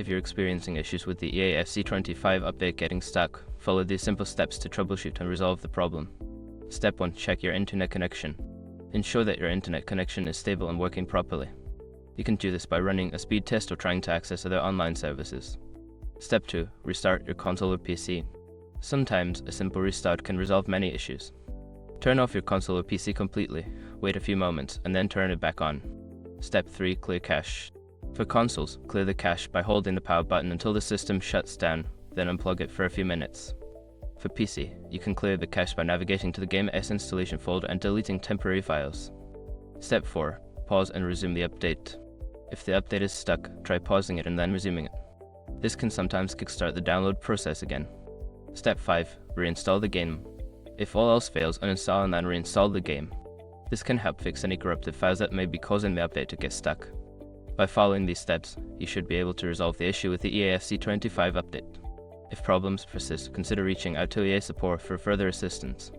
If you're experiencing issues with the EAFC25 update getting stuck, follow these simple steps to troubleshoot and resolve the problem. Step 1. Check your internet connection. Ensure that your internet connection is stable and working properly. You can do this by running a speed test or trying to access other online services. Step 2. Restart your console or PC. Sometimes a simple restart can resolve many issues. Turn off your console or PC completely, wait a few moments, and then turn it back on. Step 3. Clear cache. For consoles, clear the cache by holding the power button until the system shuts down, then unplug it for a few minutes. For PC, you can clear the cache by navigating to the Game.s installation folder and deleting temporary files. Step 4. Pause and resume the update. If the update is stuck, try pausing it and then resuming it. This can sometimes kickstart the download process again. Step 5. Reinstall the game. If all else fails, uninstall and then reinstall the game. This can help fix any corrupted files that may be causing the update to get stuck. By following these steps, you should be able to resolve the issue with the EAFC25 update. If problems persist, consider reaching out to EA support for further assistance.